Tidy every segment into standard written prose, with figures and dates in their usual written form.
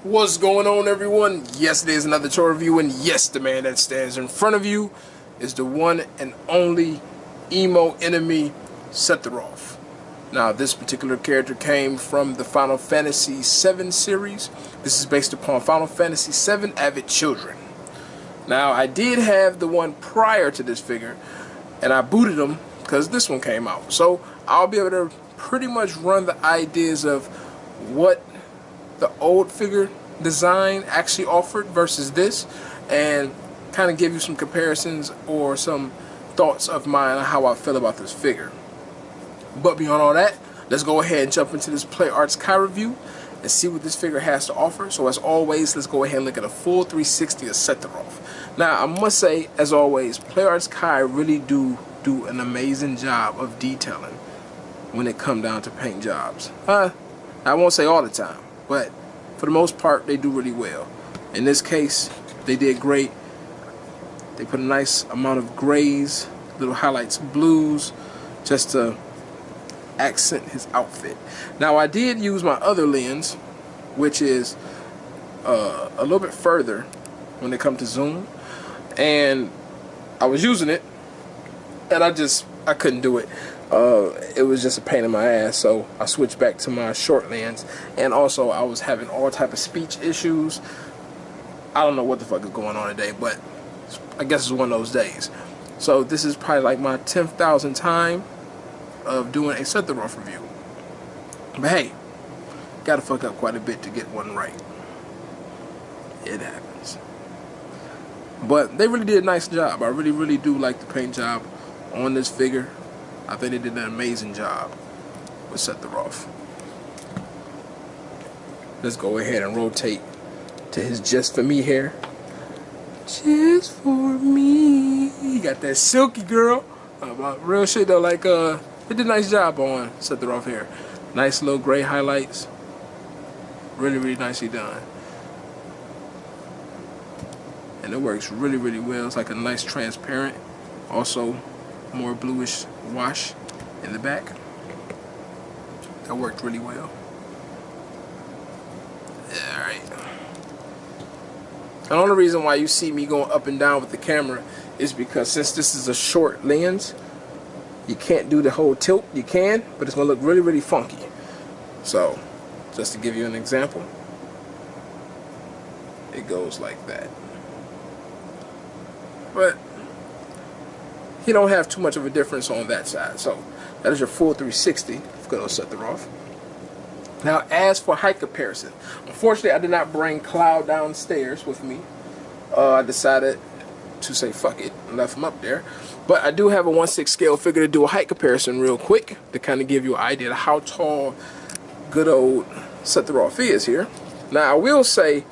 What's going on, everyone? Yes, it is another toy review, and yes, the man that stands in front of you is the one and only emo enemy Sephiroth. Now, this particular character came from the Final Fantasy VII series. This is based upon Final Fantasy VII Avid Children. Now, I did have the one prior to this figure, and I booted them because this one came out. So, I'll be able to pretty much run the ideas of what the old figure design actually offered versus this, and kind of give you some comparisons or some thoughts of mine on how I feel about this figure. But beyond all that, let's go ahead and jump into this Play Arts Kai review and see what this figure has to offer. So as always, let's go ahead and look at a full 360 of Sephiroth. Now, I must say, as always, Play Arts Kai really do an amazing job of detailing when it comes down to paint jobs. I won't say all the time, but for the most part, they do really well. In this case, they did great. They put a nice amount of grays, little highlights, blues, just to accent his outfit. Now, I did use my other lens, which is a little bit further when it comes to zoom, and I was using it, and I couldn't do it. It was just a pain in my ass, so I switched back to my short lens. And also, I was having all type of speech issues. I don't know what the fuck is going on today, but I guess it's one of those days. So this is probably like my 10,000th time of doing a Sephiroth review. But hey, gotta fuck up quite a bit to get one right. It happens. But they really did a nice job. I really do like the paint job on this figure. I think they did an amazing job with Sephiroth. Let's go ahead and rotate to his Just For Me hair. Just for me. He got that silky girl. Real shit though, like they did a nice job on Sephiroth hair. Nice little gray highlights. Really nicely done. And it works really well. It's like a nice transparent. Also, more bluish wash in the back. That worked really well. Yeah, alright. The only reason why you see me going up and down with the camera is because since this is a short lens, you can't do the whole tilt. You can, but it's going to look really funky. So, just to give you an example, it goes like that. But he don't have too much of a difference on that side. So that is your full 360 of good old Sephiroth. Now, as for height comparison, unfortunately I did not bring Cloud downstairs with me. I decided to say fuck it and left him up there. But I do have a 1/6 scale figure to do a height comparison real quick to kind of give you an idea of how tall good old Sephiroth is here. Now, I will say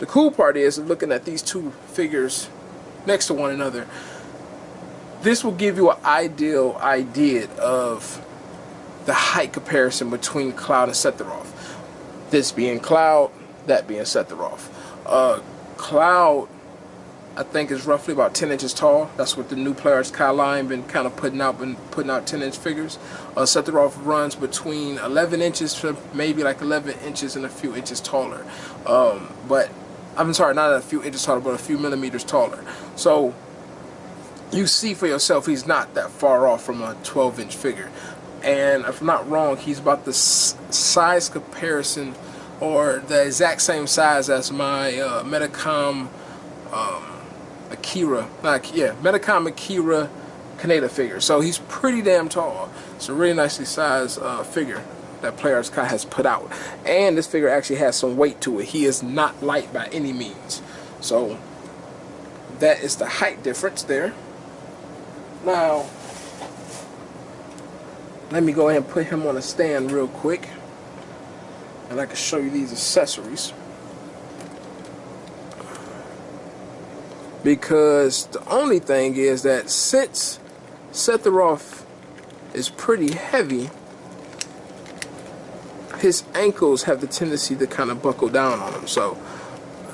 the cool part is looking at these two figures next to one another. This will give you an ideal idea of the height comparison between Cloud and Sephiroth. This being Cloud, that being Sephiroth. Cloud, I think, is roughly about 10 inches tall. That's what the new Play Arts Kai line been kind of putting out 10-inch figures. Sephiroth runs between 11 inches to maybe like 11 inches and a few inches taller. But I'm sorry, not a few inches taller, but a few millimeters taller. So you see for yourself, he's not that far off from a 12-inch figure. And if I'm not wrong, he's about the size comparison or the exact same size as my Medicom Akira Kaneda figure. So he's pretty damn tall. It's a really nicely sized figure that Play Arts Kai has put out. And this figure actually has some weight to it. He is not light by any means. So that is the height difference there. Now, let me go ahead and put him on a stand real quick, and I can show you these accessories. Because the only thing is that since Sephiroth is pretty heavy, his ankles have the tendency to kind of buckle down on him. So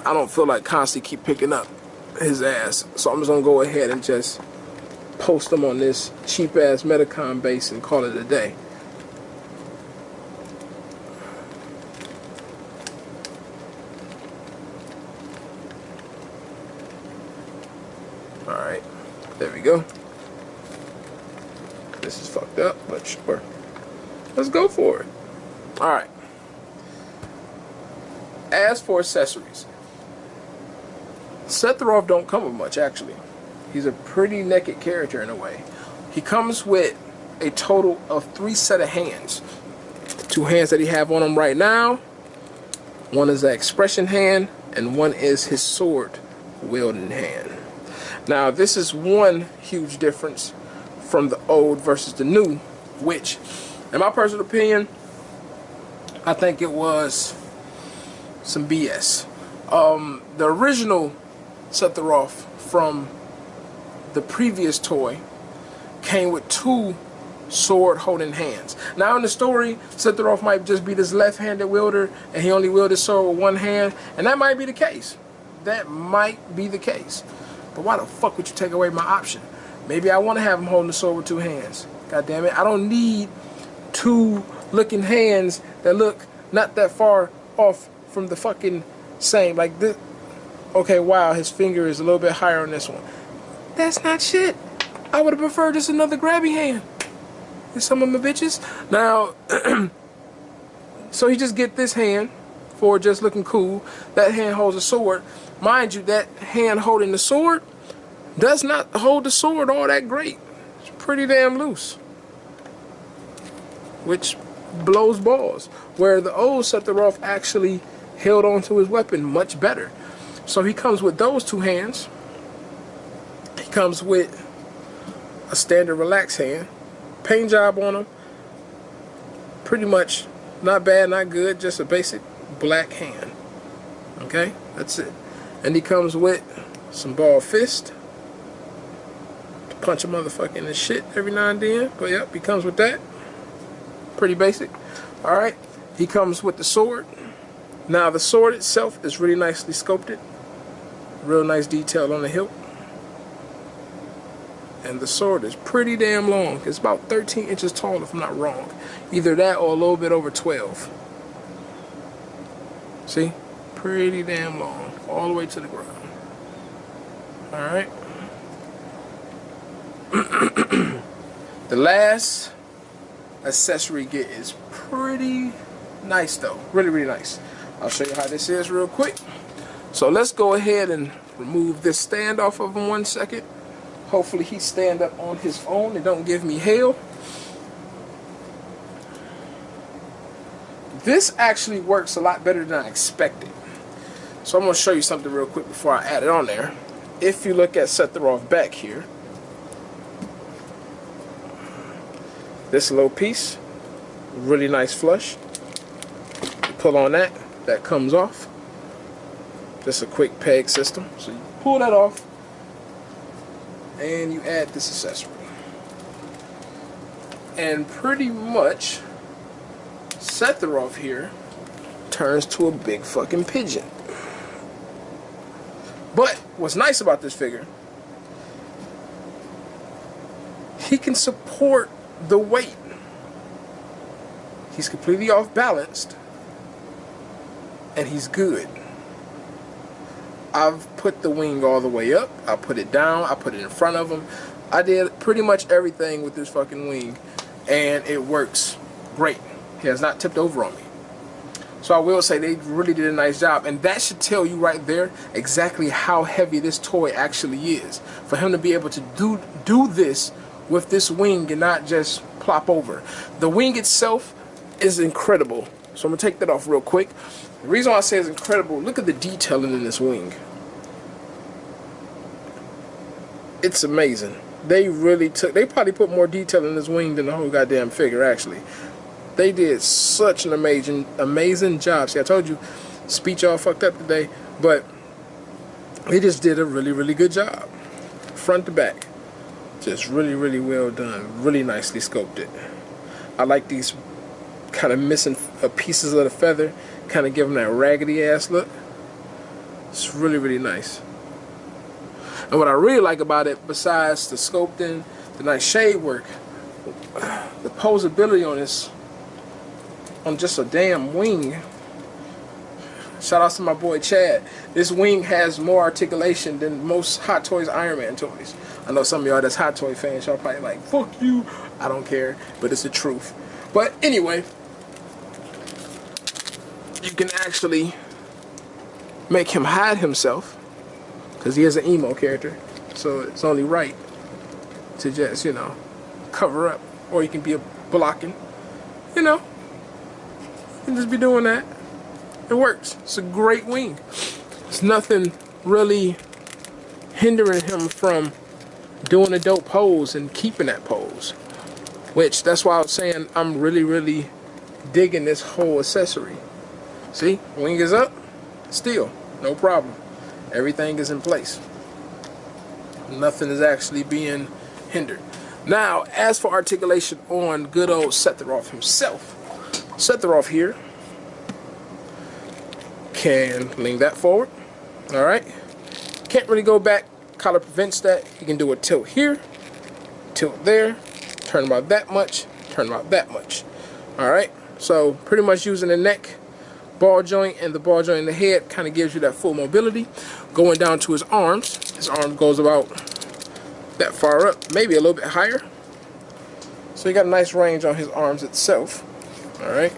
I don't feel like constantly keep picking up his ass. So I'm just going to go ahead and just post them on this cheap ass Medicom base and call it a day. Alright, there we go. This is fucked up, but sure. Let's go for it. Alright. As for accessories, Sephiroth don't come with much, actually. He's a pretty naked character in a way. He comes with a total of 3 sets of hands. 2 hands that he have on him right now. One is an expression hand, and one is his sword wielding hand. Now, this is one huge difference from the old versus the new, which, in my personal opinion, I think it was some BS. The original Sephiroth from the previous toy came with 2 sword holding hands. Now in the story, Sephiroth might just be this left-handed wielder and he only wields his sword with 1 hand, and that might be the case. That might be the case. But why the fuck would you take away my option? Maybe I want to have him holding the sword with 2 hands. God damn it. I don't need 2 looking hands that look not that far off from the fucking same. Like this. Okay, wow, his finger is a little bit higher on this one. That's not shit. I would have preferred just another grabby hand. Some of my bitches. Now, so he just get this hand for just looking cool. That hand holds a sword. Mind you, that hand holding the sword does not hold the sword all that great. It's pretty damn loose, which blows balls. Where the old Sephiroth actually held onto his weapon much better. So he comes with those 2 hands. He comes with a standard relaxed hand. Paint job on him. Pretty much not bad, not good. Just a basic black hand. Okay? That's it. And he comes with some ball fist to punch a motherfucker in the shit every now and then. But yep, he comes with that. Pretty basic. Alright. He comes with the sword. Now the sword itself is really nicely sculpted. Real nice detail on the hilt. And the sword is pretty damn long. It's about 13 inches tall if I'm not wrong. Either that or a little bit over 12. See? Pretty damn long. All the way to the ground. Alright. The last accessory get is pretty nice though. Really, really nice. I'll show you how this is real quick. So let's go ahead and remove this stand off of him 1 second. Hopefully he stand up on his own and don't give me hell. This actually works a lot better than I expected. So I'm going to show you something real quick before I add it on there. If you look at Sephiroth back here, this little piece, really nice flush. You pull on that, that comes off. Just a quick peg system. So you pull that off and you add this accessory. And pretty much Sephiroth here turns to a big fucking pigeon. But what's nice about this figure, he can support the weight. He's completely off balanced and he's good. I've put the wing all the way up. I put it down. I put it in front of him. I did pretty much everything with this fucking wing, and it works great. He has not tipped over on me. So I will say they really did a nice job, and that should tell you right there exactly how heavy this toy actually is. For him to be able to do this with this wing and not just plop over. The wing itself is incredible. So I'm going to take that off real quick. The reason why I say it's incredible, look at the detailing in this wing. It's amazing. They probably put more detail in this wing than the whole goddamn figure, actually. They did such an amazing job. See, I told you, speech all fucked up today, but they just did a really, really good job. Front to back. Just really, really well done. Really nicely sculpted. I like these kind of missing pieces of the feather, kind of give them that raggedy ass look. It's really, really nice. And what I really like about it, besides the sculpting, the nice shade work, the posability on this, on just a damn wing, Shout out to my boy Chad. This wing has more articulation than most Hot Toys Iron Man toys. I know some of y'all that's Hot Toy fans, y'all probably like, fuck you. I don't care, but it's the truth. But anyway, you can actually make him hide himself, because he is an emo character, so it's only right to just, you know, cover up. Or you can be blocking, you know, you can just be doing that. It works. It's a great wing. There's nothing really hindering him from doing a dope pose and keeping that pose, which that's why I was saying I'm really digging this whole accessory. See, wing is up, still no problem. Everything is in place. Nothing is actually being hindered. Now, as for articulation on good old Sephiroth himself, Sephiroth here can lean that forward. Alright, can't really go back. Collar prevents that. You can do a tilt here, tilt there, turn about that much, turn about that much. Alright, so pretty much using the neck, ball joint, and the ball joint in the head kind of gives you that full mobility. Going down to his arm goes about that far up, maybe a little bit higher. So you got a nice range on his arms itself. Alright.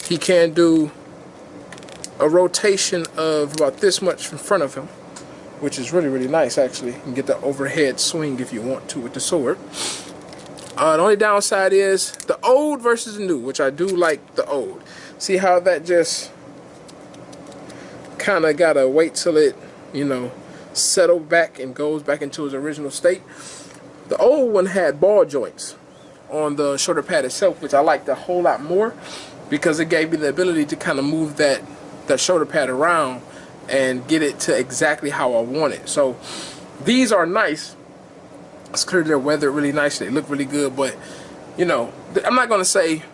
He can do a rotation of about this much in front of him, which is really nice actually. You can get the overhead swing if you want to with the sword. The only downside is the old versus the new, which I do like the old. See how that just kind of gotta wait till it, you know, settle back and goes back into its original state. The old one had ball joints on the shoulder pad itself, which I liked a whole lot more because it gave me the ability to kind of move that shoulder pad around and get it to exactly how I want it. So these are nice. It's clear they're weathered really nice. They look really good, but you know, I'm not going to say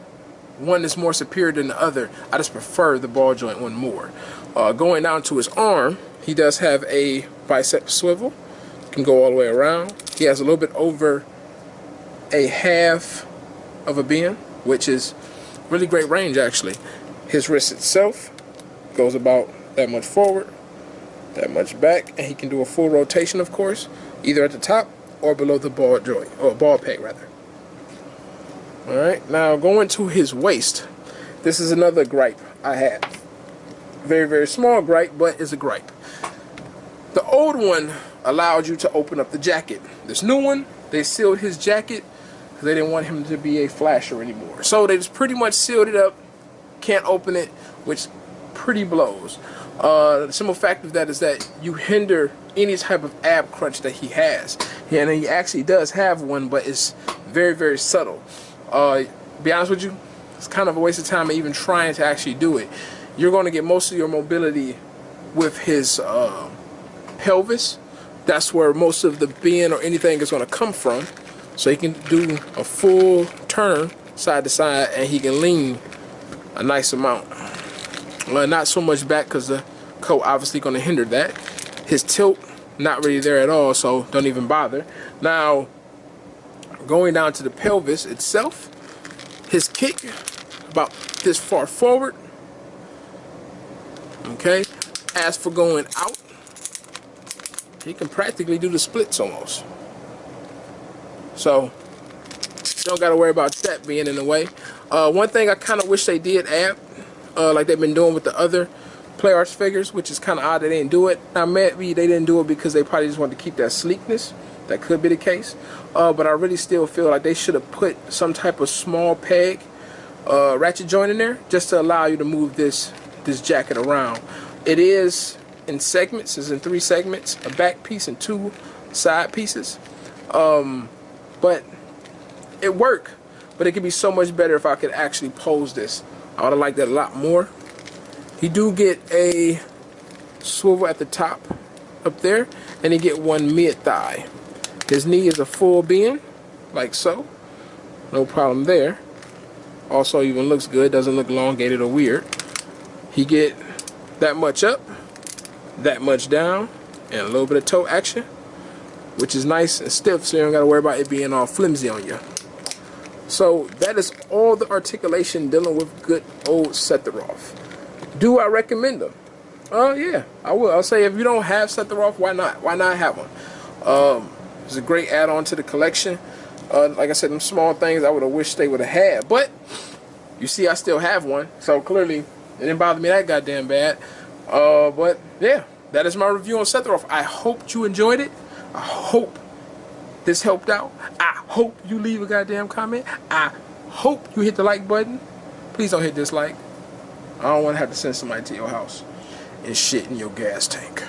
one is more superior than the other. I just prefer the ball joint one more. Going down to his arm, he does have a bicep swivel. Can go all the way around. He has a little bit over a half of a bend, which is really great range actually. His wrist itself goes about that much forward, that much back, and he can do a full rotation, of course, either at the top or below the ball joint, or ball peg rather. Alright, now going to his waist. This is another gripe I had. Very small gripe, but it's a gripe. The old one allowed you to open up the jacket. This new one, they sealed his jacket because they didn't want him to be a flasher anymore. So they just pretty much sealed it up, can't open it, which pretty blows. The simple fact of that is that you hinder any type of ab crunch that he has. And he actually does have one, but it's very subtle. Be honest with you, it's kind of a waste of time even trying to actually do it. You're going to get most of your mobility with his pelvis. That's where most of the bend or anything is going to come from. So he can do a full turn side to side, and he can lean a nice amount. Not so much back because the coat obviously going to hinder that. His tilt, not really there at all, so don't even bother. Now, going down to the pelvis itself, his kick about this far forward. Okay. As for going out, he can practically do the splits almost. So, don't got to worry about that being in the way. One thing I kind of wish they did add, like they've been doing with the other Play Arts figures, which is kind of odd they didn't do it. Now, maybe they didn't do it because they probably just wanted to keep that sleekness. That could be the case. But I really still feel like they should have put some type of small peg ratchet joint in there just to allow you to move this jacket around. It is in segments. It's in 3 segments, a back piece and 2 side pieces. But it worked. But it could be so much better if I could actually pose this. I would have liked that a lot more. You do get a swivel at the top up there, and you get one mid-thigh. His knee is a full bend, like so. No problem there. Also even looks good, doesn't look elongated or weird. He get that much up, that much down, and a little bit of toe action, which is nice and stiff, so you don't got to worry about it being all flimsy on you. So that is all the articulation dealing with good old Sephiroth. Do I recommend them? Yeah, I will. I'll say if you don't have Sephiroth, why not? Why not have one? It's a great add-on to the collection. Like I said, them small things I would have wished they would have had. But you see, I still have one. So clearly, it didn't bother me that goddamn bad. But yeah, that is my review on Sephiroth. I hope you enjoyed it. I hope this helped out. I hope you leave a goddamn comment. I hope you hit the like button. Please don't hit dislike. I don't want to have to send somebody to your house and shit in your gas tank.